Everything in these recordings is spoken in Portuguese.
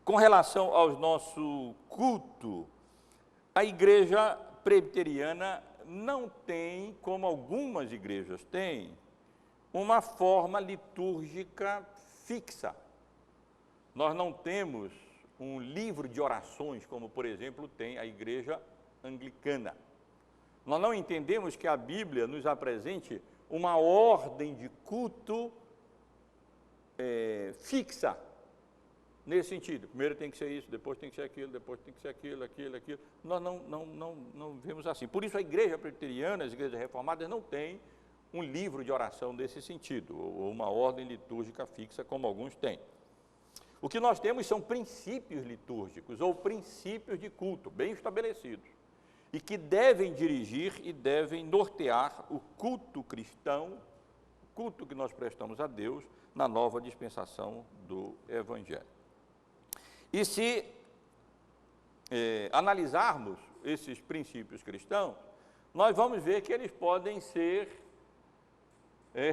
Com relação ao nosso culto, a igreja presbiteriana não tem, como algumas igrejas têm, uma forma litúrgica fixa. Nós não temos um livro de orações, como, por exemplo, tem a igreja anglicana. Nós não entendemos que a Bíblia nos apresente uma ordem de culto fixa, nesse sentido. Primeiro tem que ser isso, depois tem que ser aquilo, depois tem que ser aquilo. Nós não vemos assim. Por isso a igreja presbiteriana, as igrejas reformadas, não têm um livro de oração nesse sentido, ou uma ordem litúrgica fixa, como alguns têm. O que nós temos são princípios litúrgicos, ou princípios de culto, bem estabelecidos, e que devem dirigir e devem nortear o culto cristão, o culto que nós prestamos a Deus na nova dispensação do Evangelho. E se analisarmos esses princípios cristãos, nós vamos ver que eles podem ser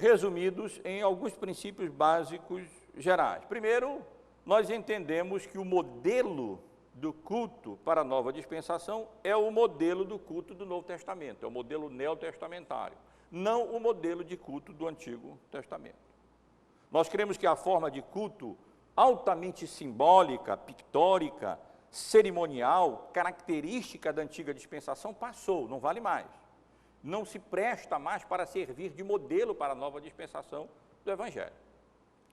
resumidos em alguns princípios básicos gerais. Primeiro, nós entendemos que o modelo do culto para a nova dispensação é o modelo do culto do Novo Testamento, é o modelo neotestamentário, não o modelo de culto do Antigo Testamento. Nós cremos que a forma de culto altamente simbólica, pictórica, cerimonial, característica da antiga dispensação passou, não vale mais. Não se presta mais para servir de modelo para a nova dispensação do Evangelho.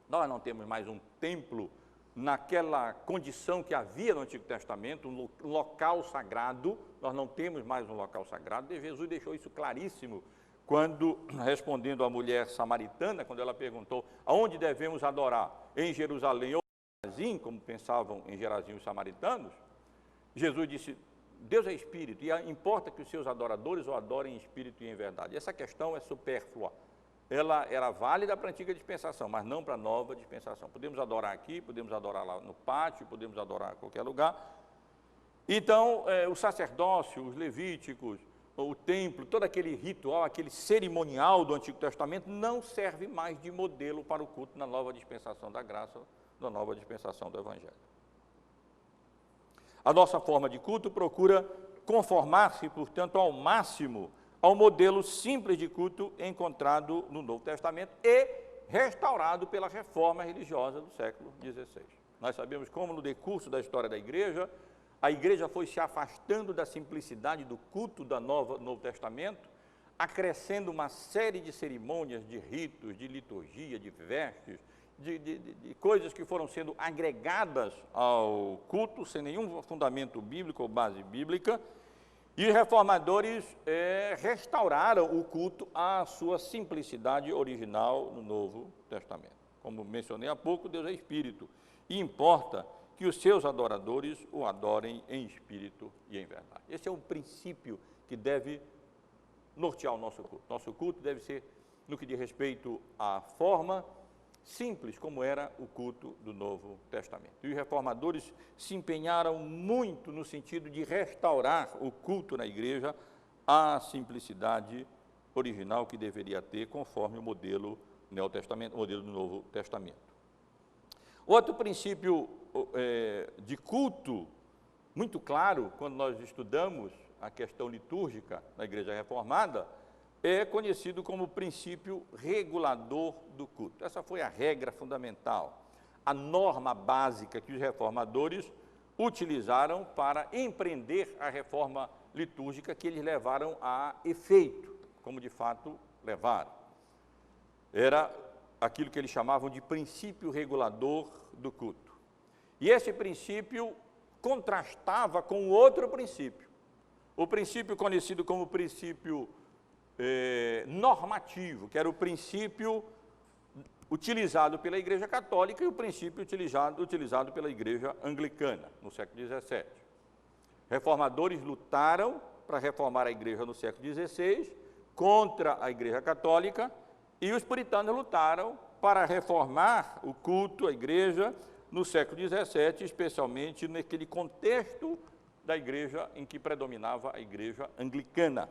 Nós não temos mais um templo naquela condição que havia no Antigo Testamento, um local sagrado. Nós não temos mais um local sagrado, e Jesus deixou isso claríssimo quando, respondendo à mulher samaritana, quando ela perguntou aonde devemos adorar, em Jerusalém ou em Gerazim, como pensavam em Gerazim os samaritanos, Jesus disse: Deus é espírito, e importa que os seus adoradores o adorem em espírito e em verdade. Essa questão é supérflua. Ela era válida para a antiga dispensação, mas não para a nova dispensação. Podemos adorar aqui, podemos adorar lá no pátio, podemos adorar em qualquer lugar. Então, o sacerdócio, os levíticos, o templo, todo aquele ritual, aquele cerimonial do Antigo Testamento não serve mais de modelo para o culto na nova dispensação da graça, na nova dispensação do Evangelho. A nossa forma de culto procura conformar-se, portanto, ao máximo ao modelo simples de culto encontrado no Novo Testamento e restaurado pela reforma religiosa do século XVI. Nós sabemos como, no decurso da história da igreja, a igreja foi se afastando da simplicidade do culto do Novo Testamento, acrescendo uma série de cerimônias, de ritos, de liturgia, de vestes, de coisas que foram sendo agregadas ao culto, sem nenhum fundamento bíblico ou base bíblica, e os reformadores restauraram o culto à sua simplicidade original no Novo Testamento. Como mencionei há pouco, Deus é espírito, e importa que os seus adoradores o adorem em espírito e em verdade. Esse é um princípio que deve nortear o nosso culto. Nosso culto deve ser, no que diz respeito à forma, simples como era o culto do Novo Testamento. E os reformadores se empenharam muito no sentido de restaurar o culto na igreja à simplicidade original que deveria ter, conforme o modelo neotestamento, o modelo do Novo Testamento. Outro princípio de culto muito claro, quando nós estudamos a questão litúrgica na igreja reformada, é conhecido como princípio regulador do culto. Essa foi a regra fundamental, a norma básica que os reformadores utilizaram para empreender a reforma litúrgica que eles levaram a efeito, como de fato levaram. Era aquilo que eles chamavam de princípio regulador do culto. E esse princípio contrastava com outro princípio, o princípio conhecido como princípio normativo, que era o princípio utilizado pela Igreja Católica e o princípio utilizado pela Igreja Anglicana, no século XVII. Reformadores lutaram para reformar a Igreja no século XVI contra a Igreja Católica, e os puritanos lutaram para reformar o culto, a Igreja, no século XVII, especialmente naquele contexto da Igreja em que predominava a Igreja Anglicana.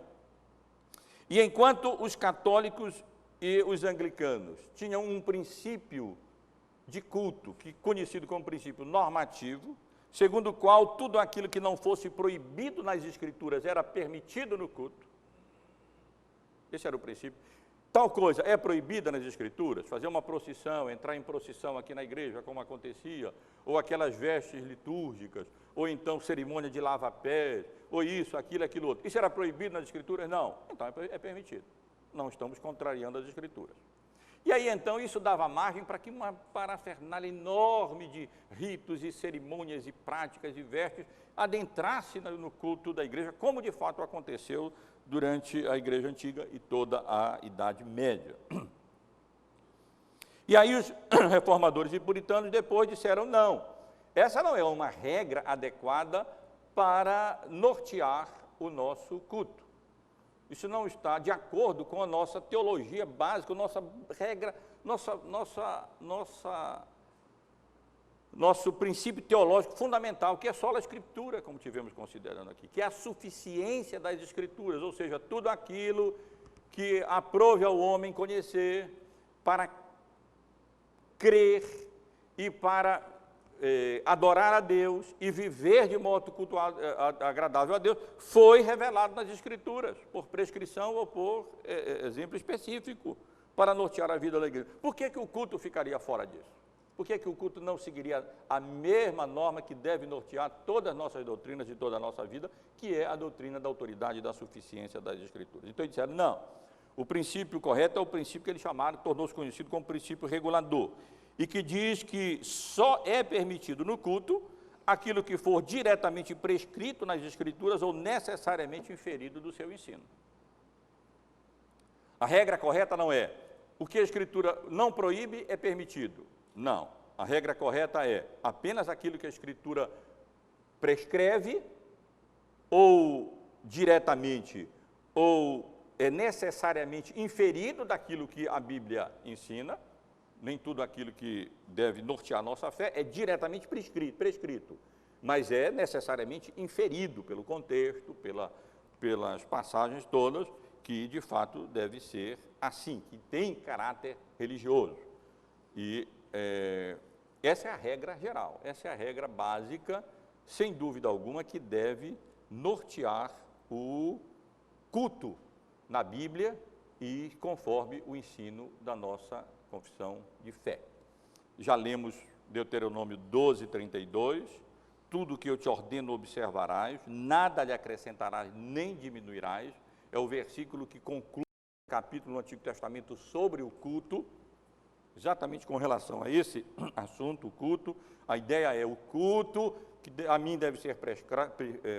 E enquanto os católicos e os anglicanos tinham um princípio de culto, que conhecido como princípio normativo, segundo o qual tudo aquilo que não fosse proibido nas Escrituras era permitido no culto. Esse era o princípio. Tal coisa é proibida nas Escrituras, fazer uma procissão, entrar em procissão aqui na igreja, como acontecia, ou aquelas vestes litúrgicas, ou então cerimônia de lava-pés, ou isso, aquilo outro. Isso era proibido nas Escrituras? Não. Então é permitido. Não estamos contrariando as Escrituras. E aí, então, isso dava margem para que uma parafernália enorme de ritos e cerimônias e práticas e vestes adentrasse no culto da igreja, como de fato aconteceu durante a igreja antiga e toda a Idade Média. E aí os reformadores e puritanos depois disseram, não, essa não é uma regra adequada para nortear o nosso culto. Isso não está de acordo com a nossa teologia básica, nossa regra, nosso princípio teológico fundamental, que é só a Escritura, como tivemos considerando aqui, que é a suficiência das Escrituras, ou seja, tudo aquilo que aprove ao homem conhecer para crer e para adorar a Deus e viver de modo cultuado, agradável a Deus, foi revelado nas Escrituras, por prescrição ou por exemplo específico, para nortear a vida da igreja. Por que o culto ficaria fora disso? Por que o culto não seguiria a mesma norma que deve nortear todas as nossas doutrinas e toda a nossa vida, que é a doutrina da autoridade e da suficiência das Escrituras? Então eles disseram, não, o princípio correto é o princípio que eles chamaram, tornou-se conhecido como princípio regulador, e que diz que só é permitido no culto aquilo que for diretamente prescrito nas Escrituras ou necessariamente inferido do seu ensino. A regra correta não é o que a Escritura não proíbe é permitido. Não. A regra correta é apenas aquilo que a Escritura prescreve ou diretamente ou é necessariamente inferido daquilo que a Bíblia ensina. Nem tudo aquilo que deve nortear a nossa fé é diretamente prescrito, mas é necessariamente inferido pelo contexto, pelas passagens todas, que de fato deve ser assim, que tem caráter religioso. E essa é a regra geral, essa é a regra básica, sem dúvida alguma, que deve nortear o culto na Bíblia e conforme o ensino da nossa confissão de fé. Já lemos Deuteronômio 12:32, tudo que eu te ordeno observarás, nada lhe acrescentarás nem diminuirás, é o versículo que conclui o capítulo no Antigo Testamento sobre o culto, exatamente com relação a esse assunto, o culto. A ideia é o culto que a mim deve ser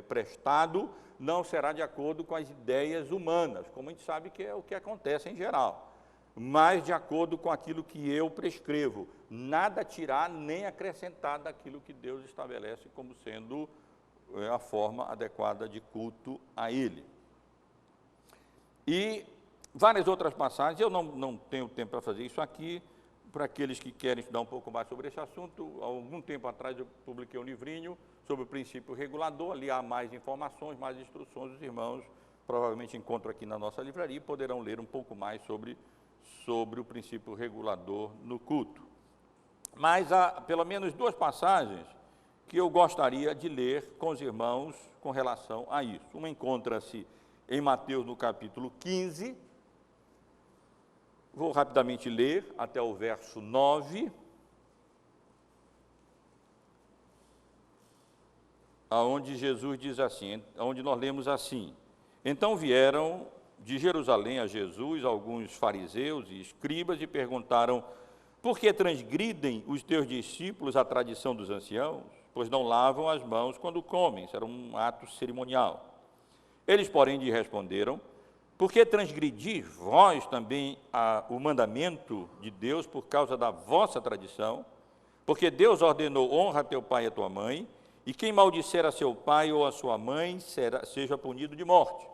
prestado, não será de acordo com as ideias humanas, como a gente sabe que é o que acontece em geral, mas de acordo com aquilo que eu prescrevo, nada tirar nem acrescentar daquilo que Deus estabelece como sendo a forma adequada de culto a Ele. E várias outras passagens, eu não tenho tempo para fazer isso aqui, para aqueles que querem estudar um pouco mais sobre esse assunto, há algum tempo atrás eu publiquei um livrinho sobre o princípio regulador, ali há mais informações, mais instruções, os irmãos provavelmente encontram aqui na nossa livraria e poderão ler um pouco mais sobre o princípio regulador no culto. Mas há pelo menos duas passagens que eu gostaria de ler com os irmãos com relação a isso. Uma encontra-se em Mateus, no capítulo 15, vou rapidamente ler até o verso 9, aonde Jesus diz assim, onde nós lemos assim: então vieram de Jerusalém a Jesus alguns fariseus e escribas e perguntaram: por que transgridem os teus discípulos a tradição dos anciãos? Pois não lavam as mãos quando comem, isso era um ato cerimonial. Eles, porém, lhe responderam: por que transgredis vós também o mandamento de Deus por causa da vossa tradição? Porque Deus ordenou: honra teu pai e a tua mãe, e quem maldisser a seu pai ou a sua mãe seja punido de morte.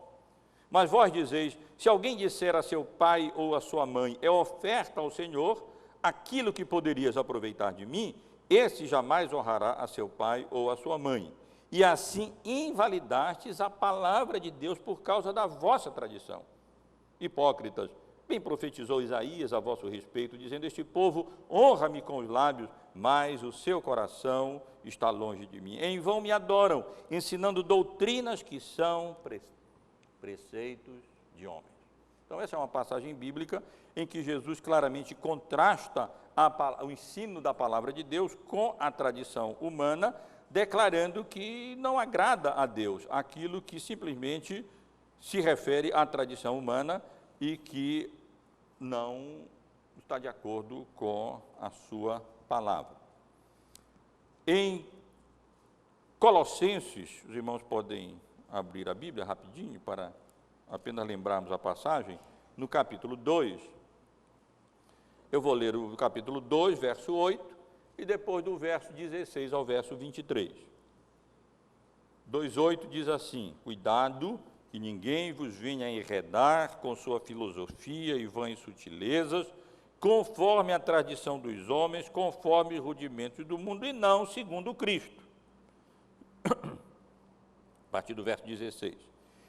Mas vós dizeis: se alguém disser a seu pai ou a sua mãe, é oferta ao Senhor, aquilo que poderias aproveitar de mim, esse jamais honrará a seu pai ou a sua mãe. E assim invalidastes a palavra de Deus por causa da vossa tradição. Hipócritas, Bem profetizou Isaías a vosso respeito, dizendo: este povo honra-me com os lábios, mas o seu coração está longe de mim. Em vão me adoram, ensinando doutrinas que são preceitos de homens. Então, essa é uma passagem bíblica em que Jesus claramente contrasta o ensino da palavra de Deus com a tradição humana, declarando que não agrada a Deus aquilo que simplesmente se refere à tradição humana e que não está de acordo com a sua palavra. Em Colossenses, os irmãos podem abrir a Bíblia rapidinho para apenas lembrarmos a passagem, no capítulo 2, eu vou ler o capítulo 2, verso 8, e depois do verso 16 ao verso 23. 2,8 diz assim: cuidado que ninguém vos venha enredar com sua filosofia e vãs sutilezas, conforme a tradição dos homens, conforme os rudimentos do mundo, e não segundo Cristo. A partir do verso 16.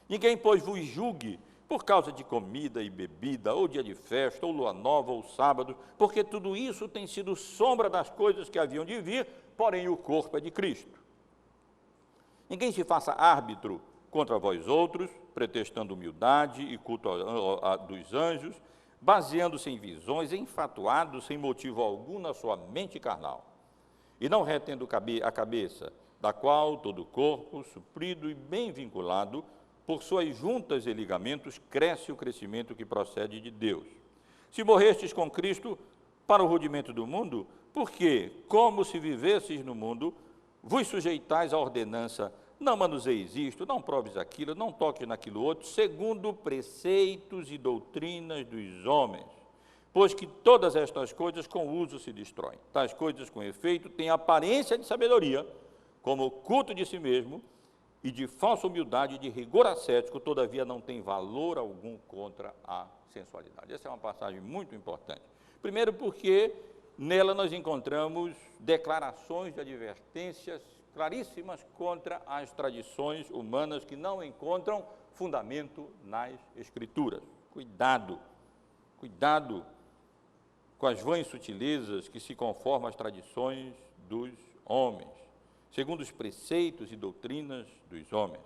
Ninguém, pois, vos julgue por causa de comida e bebida, ou dia de festa, ou lua nova, ou sábado, porque tudo isso tem sido sombra das coisas que haviam de vir, porém o corpo é de Cristo. Ninguém se faça árbitro contra vós outros, pretextando humildade e culto dos anjos, baseando-se em visões, enfatuado sem motivo algum na sua mente carnal, e não retendo a cabeça, da qual todo o corpo, suprido e bem vinculado, por suas juntas e ligamentos, cresce o crescimento que procede de Deus. Se morrestes com Cristo para o rudimento do mundo, porque, como se vivesseis no mundo, vos sujeitais à ordenança: não manuseis isto, não proves aquilo, não toques naquilo outro, segundo preceitos e doutrinas dos homens. Pois que todas estas coisas com uso se destroem. Tais coisas, com efeito, têm aparência de sabedoria, como o culto de si mesmo, e de falsa humildade e de rigor ascético, todavia não tem valor algum contra a sensualidade. Essa é uma passagem muito importante. Primeiro porque nela nós encontramos declarações de advertências claríssimas contra as tradições humanas que não encontram fundamento nas Escrituras. Cuidado, cuidado com as vãs sutilezas que se conformam às tradições dos homens, segundo os preceitos e doutrinas dos homens.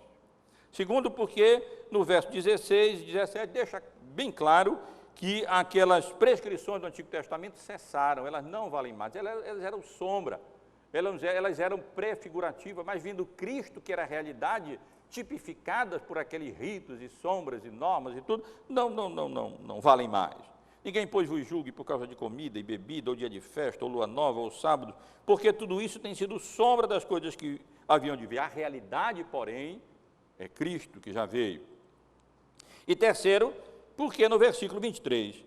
Segundo, porque no verso 16 e 17 deixa bem claro que aquelas prescrições do Antigo Testamento cessaram, elas não valem mais, elas eram sombra, elas eram prefigurativas, mas vindo Cristo, que era a realidade, tipificadas por aqueles ritos e sombras e normas e tudo, não valem mais. Ninguém, pois, vos julgue por causa de comida e bebida, ou dia de festa, ou lua nova, ou sábado, porque tudo isso tem sido sombra das coisas que haviam de vir. A realidade, porém, é Cristo que já veio. E terceiro, porque no versículo 23,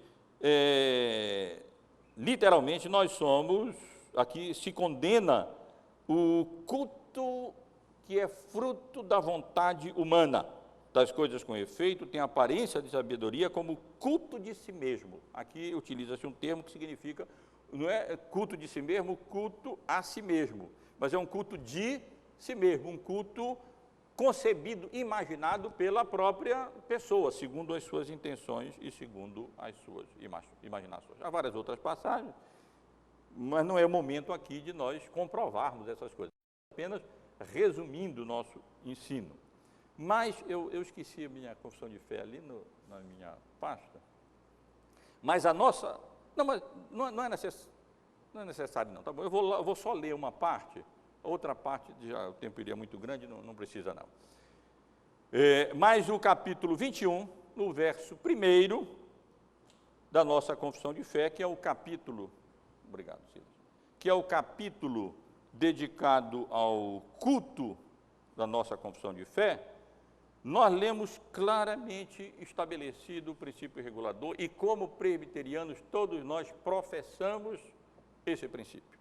literalmente nós somos, aqui se condena o culto que é fruto da vontade humana. Das coisas com efeito, tem aparência de sabedoria como culto de si mesmo. Aqui utiliza-se um termo que significa, não é culto de si mesmo, culto a si mesmo, mas é um culto de si mesmo, um culto concebido, imaginado pela própria pessoa, segundo as suas intenções e segundo as suas imaginações. Há várias outras passagens, mas não é o momento aqui de nós comprovarmos essas coisas, apenas resumindo o nosso ensino. Mas eu esqueci a minha confissão de fé ali na minha pasta. Mas a nossa... Não é necessário, não. Tá bom? Eu vou só ler uma parte, outra parte, já o tempo iria muito grande, não precisa não. Mas o capítulo 21, no verso 1 da nossa confissão de fé, que é o capítulo... Obrigado, Silas. Que é o capítulo dedicado ao culto da nossa confissão de fé, nós lemos claramente estabelecido o princípio regulador e, como presbiterianos, todos nós professamos esse princípio,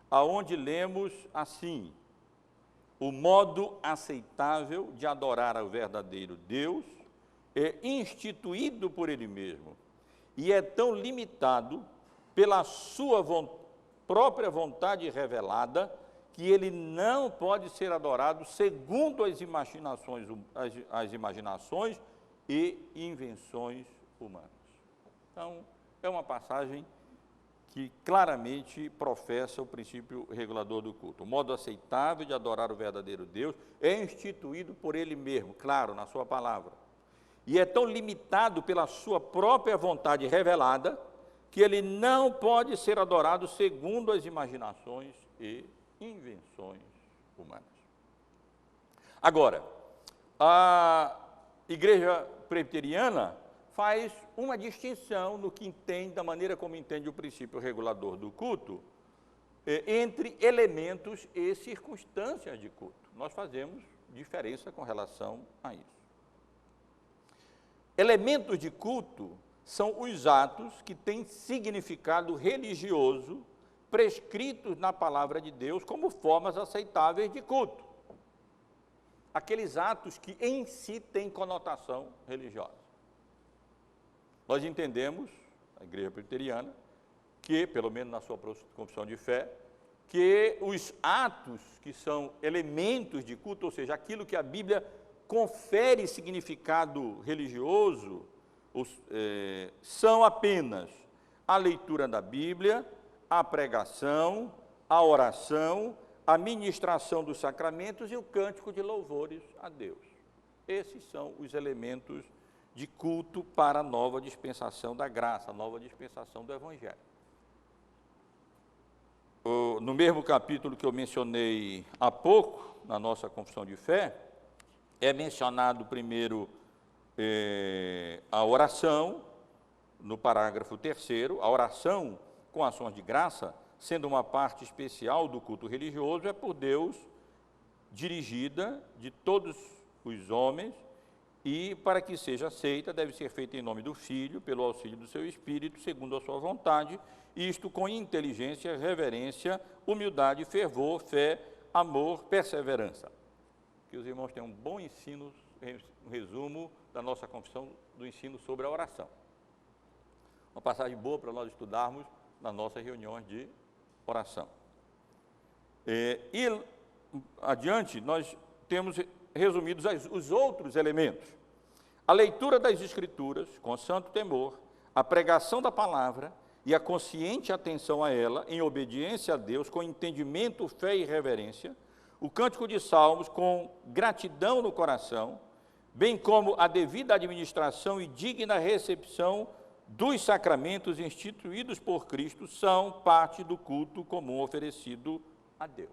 aonde lemos assim: o modo aceitável de adorar ao verdadeiro Deus é instituído por Ele mesmo e é tão limitado pela sua própria vontade revelada que ele não pode ser adorado segundo as imaginações e invenções humanas. Então, é uma passagem que claramente professa o princípio regulador do culto. O modo aceitável de adorar o verdadeiro Deus é instituído por Ele mesmo, claro, na sua palavra. E é tão limitado pela sua própria vontade revelada, que ele não pode ser adorado segundo as imaginações e invenções humanas. Agora, a Igreja Presbiteriana faz uma distinção no que entende, da maneira como entende o princípio regulador do culto, entre elementos e circunstâncias de culto. Nós fazemos diferença com relação a isso. Elementos de culto são os atos que têm significado religioso prescritos na palavra de Deus como formas aceitáveis de culto. Aqueles atos que em si têm conotação religiosa. Nós entendemos, a Igreja Presbiteriana, que, pelo menos na sua confissão de fé, que os atos que são elementos de culto, ou seja, aquilo que a Bíblia confere significado religioso, são apenas a leitura da Bíblia, a pregação, a oração, a ministração dos sacramentos e o cântico de louvores a Deus. Esses são os elementos de culto para a nova dispensação da graça, a nova dispensação do Evangelho. No mesmo capítulo que eu mencionei há pouco, na nossa confissão de fé, é mencionado primeiro a oração, no parágrafo 3º, a oração com ações de graça, sendo uma parte especial do culto religioso, é por Deus dirigida de todos os homens, e para que seja aceita, deve ser feita em nome do Filho, pelo auxílio do seu Espírito, segundo a sua vontade, isto com inteligência, reverência, humildade, fervor, fé, amor, perseverança. Que os irmãos tenham um bom ensino, um resumo da nossa confissão do ensino sobre a oração. Uma passagem boa para nós estudarmos nas nossas reuniões de oração. E adiante, nós temos resumidos os outros elementos. A leitura das Escrituras, com santo temor, a pregação da palavra e a consciente atenção a ela, em obediência a Deus, com entendimento, fé e reverência, o cântico de salmos com gratidão no coração, bem como a devida administração e digna recepção dos sacramentos instituídos por Cristo, são parte do culto comum oferecido a Deus.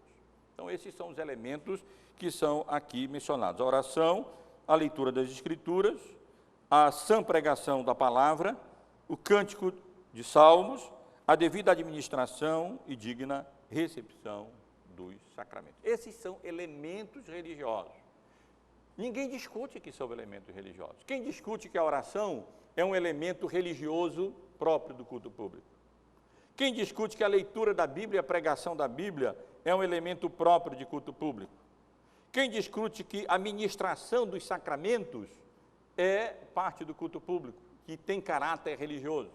Então, esses são os elementos que são aqui mencionados. A oração, a leitura das Escrituras, a sã pregação da palavra, o cântico de salmos, a devida administração e digna recepção dos sacramentos. Esses são elementos religiosos. Ninguém discute que são elementos religiosos. Quem discute que a oração é um elemento religioso próprio do culto público? Quem discute que a leitura da Bíblia, a pregação da Bíblia, é um elemento próprio de culto público? Quem discute que a ministração dos sacramentos é parte do culto público, que tem caráter religioso?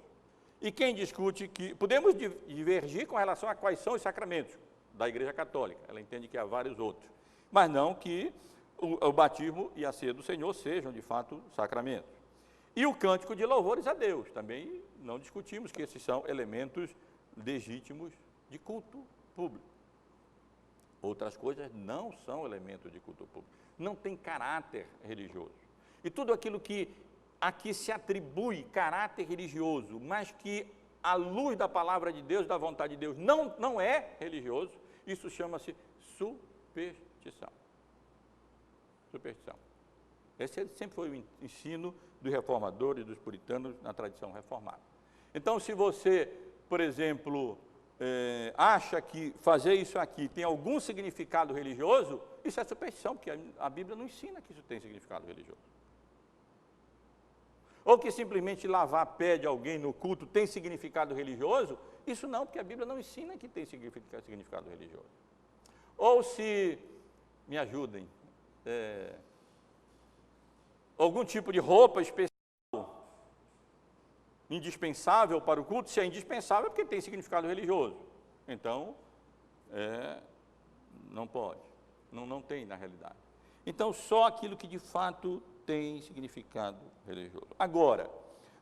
E quem discute que... Podemos divergir com relação a quais são os sacramentos da Igreja Católica, ela entende que há vários outros, mas não que o batismo e a ceia do Senhor sejam, de fato, sacramentos. E o cântico de louvores a Deus, também não discutimos que esses são elementos legítimos de culto público. Outras coisas não são elementos de culto público, não tem caráter religioso. E tudo aquilo que aqui se atribui caráter religioso, mas que à luz da palavra de Deus, da vontade de Deus, não é religioso, isso chama-se superstição. Superstição. Esse sempre foi o ensino dos reformadores, dos puritanos, na tradição reformada. Então, se você, por exemplo, acha que fazer isso aqui tem algum significado religioso, isso é superstição, porque a Bíblia não ensina que isso tem significado religioso. Ou que simplesmente lavar pé de alguém no culto tem significado religioso, isso não, porque a Bíblia não ensina que tem significado religioso. Ou se, me ajudem, algum tipo de roupa especial, indispensável para o culto, se é indispensável é porque tem significado religioso. Então, não pode, não tem na realidade. Então, só aquilo que de fato tem significado religioso. Agora,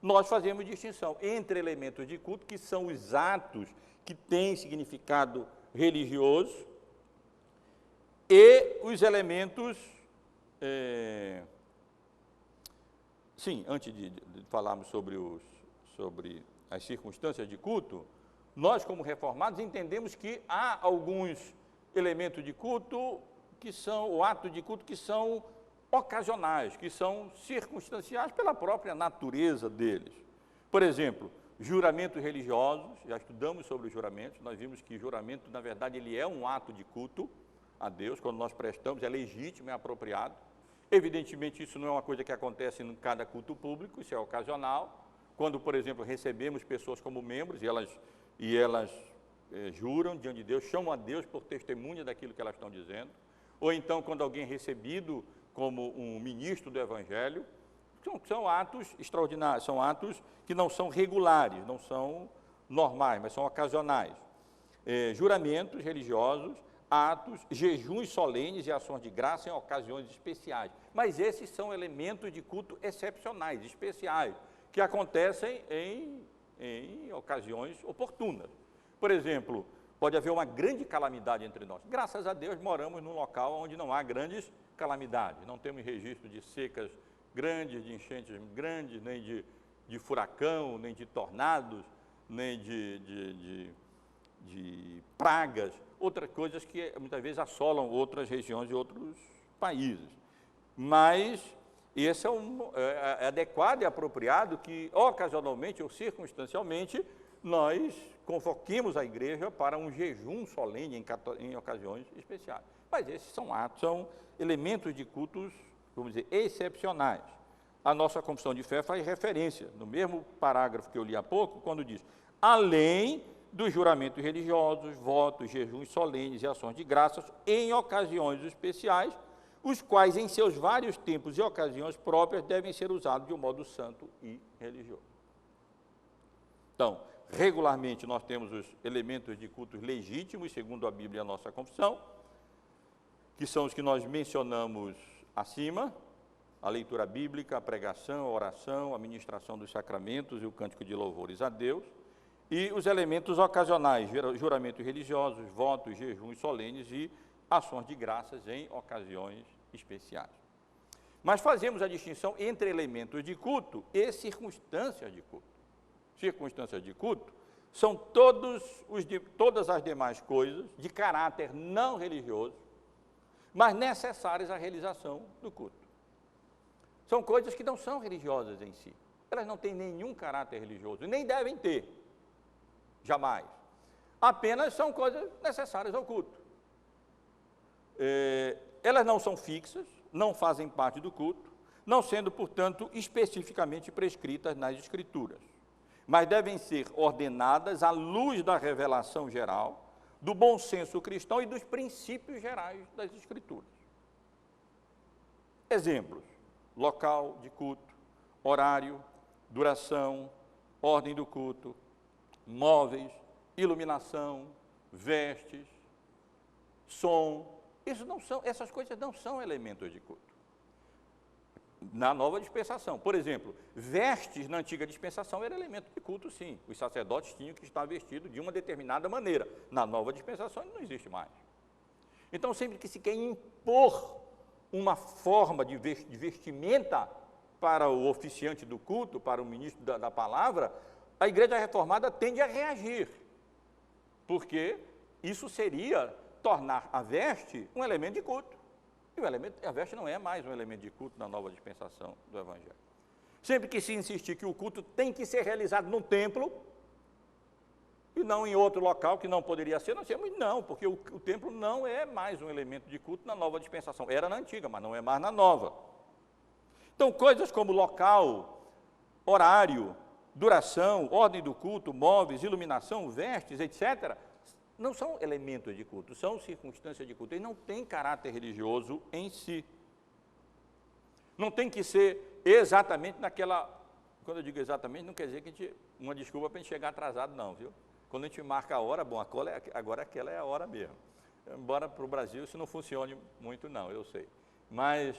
nós fazemos distinção entre elementos de culto, que são os atos que têm significado religioso, e os elementos, antes de falarmos sobre as circunstâncias de culto, nós, como reformados, entendemos que há alguns elementos de culto ou atos de culto que são ocasionais, que são circunstanciais pela própria natureza deles. Por exemplo, juramentos religiosos, já estudamos sobre os juramentos, nós vimos que juramento, na verdade, ele é um ato de culto a Deus, quando nós prestamos, é legítimo, é apropriado. Evidentemente, isso não é uma coisa que acontece em cada culto público, isso é ocasional. Quando, por exemplo, recebemos pessoas como membros e elas juram diante de Deus, chamam a Deus por testemunha daquilo que elas estão dizendo. Ou então, quando alguém é recebido como um ministro do Evangelho, são atos extraordinários, são atos que não são regulares, não são normais, mas são ocasionais. Juramentos religiosos, atos, jejuns solenes e ações de graça em ocasiões especiais. Mas esses são elementos de culto excepcionais, especiais, que acontecem em ocasiões oportunas. Por exemplo, pode haver uma grande calamidade entre nós. Graças a Deus, moramos num local onde não há grandes calamidades. Não temos registro de secas grandes, de enchentes grandes, nem de furacão, nem de tornados, nem de pragas, outras coisas que muitas vezes assolam outras regiões e outros países. Mas esse é adequado e apropriado que, ocasionalmente ou circunstancialmente, nós convoquemos a igreja para um jejum solene em ocasiões especiais. Mas esses são atos, são elementos de cultos, vamos dizer, excepcionais. A nossa confissão de fé faz referência, no mesmo parágrafo que eu li há pouco, quando diz, além dos juramentos religiosos, votos, jejuns solenes e ações de graças em ocasiões especiais, os quais, em seus vários tempos e ocasiões próprias, devem ser usados de um modo santo e religioso. Então, regularmente nós temos os elementos de cultos legítimos, segundo a Bíblia e a nossa confissão, que são os que nós mencionamos acima, a leitura bíblica, a pregação, a oração, a ministração dos sacramentos e o cântico de louvores a Deus, e os elementos ocasionais, juramentos religiosos, votos, jejuns solenes e ações de graças em ocasiões especiais. Mas fazemos a distinção entre elementos de culto e circunstâncias de culto. Circunstâncias de culto são todas as demais coisas de caráter não religioso, mas necessárias à realização do culto. São coisas que não são religiosas em si. Elas não têm nenhum caráter religioso, nem devem ter, jamais. Apenas são coisas necessárias ao culto. Elas não são fixas, não fazem parte do culto, não sendo, portanto, especificamente prescritas nas Escrituras, mas devem ser ordenadas à luz da revelação geral, do bom senso cristão e dos princípios gerais das Escrituras. Exemplos: local de culto, horário, duração, ordem do culto, móveis, iluminação, vestes, som. Essas coisas não são elementos de culto. Na nova dispensação, por exemplo, vestes na antiga dispensação era elemento de culto, sim. Os sacerdotes tinham que estar vestidos de uma determinada maneira. Na nova dispensação não existe mais. Então, sempre que se quer impor uma forma de vestimenta para o oficiante do culto, para o ministro da palavra, a igreja reformada tende a reagir, porque isso seria tornar a veste um elemento de culto. E a veste não é mais um elemento de culto na nova dispensação do Evangelho. Sempre que se insistir que o culto tem que ser realizado no templo, e não em outro local que não poderia ser, nós temos não, porque o templo não é mais um elemento de culto na nova dispensação. Era na antiga, mas não é mais na nova. Então, coisas como local, horário, duração, ordem do culto, móveis, iluminação, vestes, etc., não são elementos de culto, são circunstâncias de culto. Eles não têm caráter religioso em si. Não tem que ser exatamente naquela... Quando eu digo exatamente, não quer dizer que a gente... Uma desculpa para a gente chegar atrasado, não, viu? Quando a gente marca a hora, bom, agora aquela é a hora mesmo. Embora para o Brasil isso não funcione muito, não, eu sei. Mas,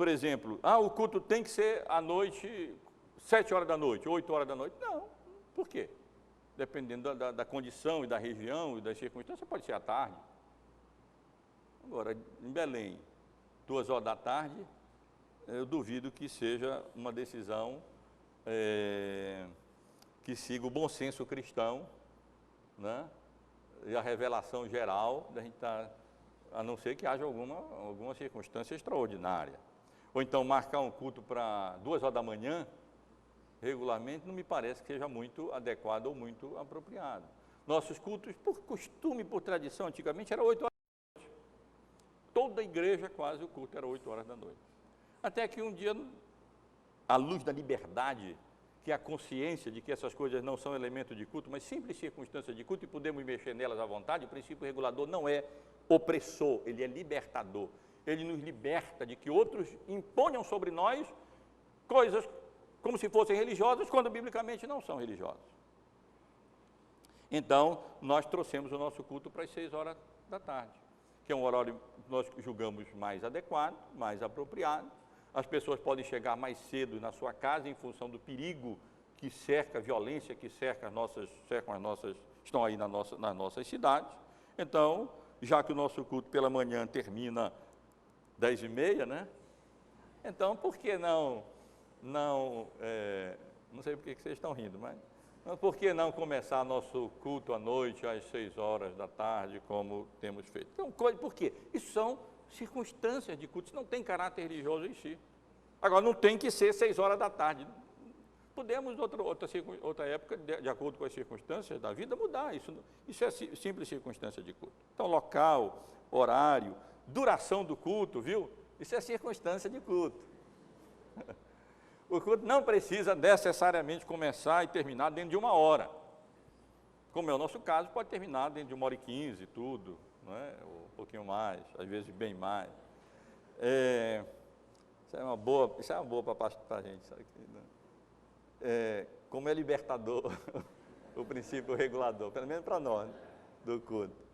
por exemplo, o culto tem que ser à noite, 7 horas da noite, 8 horas da noite. Não, por quê? Dependendo da condição e da região e das circunstâncias, pode ser à tarde. Agora, em Belém, 2 horas da tarde, eu duvido que seja uma decisão que siga o bom senso cristão, né? E a revelação geral da gente estar, a não ser que haja alguma circunstância extraordinária. Ou então marcar um culto para 2 horas da manhã, regularmente, não me parece que seja muito adequado ou muito apropriado. Nossos cultos, por costume, por tradição, antigamente era 8 horas da noite. Toda a igreja, quase, o culto era 8 horas da noite. Até que um dia, à luz da liberdade, que é a consciência de que essas coisas não são elementos de culto, mas simples circunstâncias de culto e podemos mexer nelas à vontade, o princípio regulador não é opressor, ele é libertador. Ele nos liberta de que outros imponham sobre nós coisas como se fossem religiosas, quando biblicamente não são religiosas. Então, nós trouxemos o nosso culto para as 6 horas da tarde, que é um horário que nós julgamos mais adequado, mais apropriado. As pessoas podem chegar mais cedo na sua casa em função do perigo que cerca, a violência que cercam as nossas, estão aí nas nossas cidades. Então, já que o nosso culto pela manhã termina 10h30, né? Então, por que não sei por que vocês estão rindo, mas por que não começar nosso culto à noite às 6 horas da tarde, como temos feito? Então, por quê? Isso são circunstâncias de culto, isso não tem caráter religioso em si. Agora, não tem que ser 6 horas da tarde. Podemos, outra época, de acordo com as circunstâncias da vida, mudar. Isso é simples circunstância de culto. Então, local, horário, duração do culto, viu? Isso é circunstância de culto. O culto não precisa necessariamente começar e terminar dentro de 1 hora. Como é o nosso caso, pode terminar dentro de 1h15, tudo, não é? Ou um pouquinho mais, às vezes bem mais. Isso é uma boa para a gente. Sabe? Como é libertador o princípio regulador, pelo menos para nós, do culto.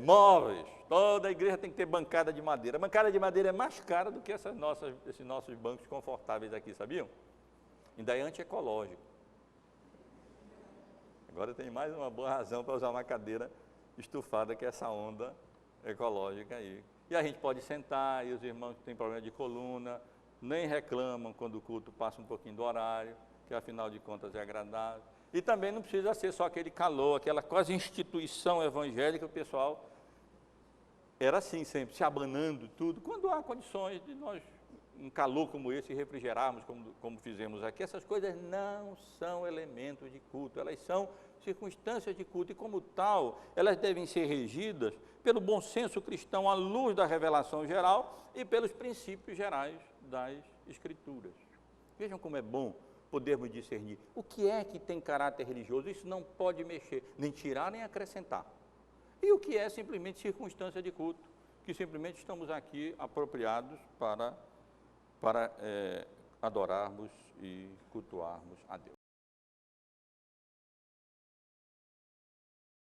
Móveis, toda a igreja tem que ter bancada de madeira. A bancada de madeira é mais cara do que esses nossos bancos confortáveis aqui, sabiam? Ainda é antiecológico. Agora tem mais uma boa razão para usar uma cadeira estufada, que é essa onda ecológica aí. E a gente pode sentar, e os irmãos que têm problema de coluna, nem reclamam quando o culto passa um pouquinho do horário, que afinal de contas é agradável. E também não precisa ser só aquele calor, aquela quase instituição evangélica, o pessoal era assim sempre, se abanando tudo. Quando há condições de nós, um calor como esse, refrigerarmos, como fizemos aqui, essas coisas não são elementos de culto, elas são circunstâncias de culto, e como tal, elas devem ser regidas pelo bom senso cristão, à luz da revelação geral e pelos princípios gerais das Escrituras. Vejam como é bom podermos discernir o que é que tem caráter religioso. Isso não pode mexer, nem tirar, nem acrescentar. E o que é simplesmente circunstância de culto, que simplesmente estamos aqui apropriados para adorarmos e cultuarmos a Deus.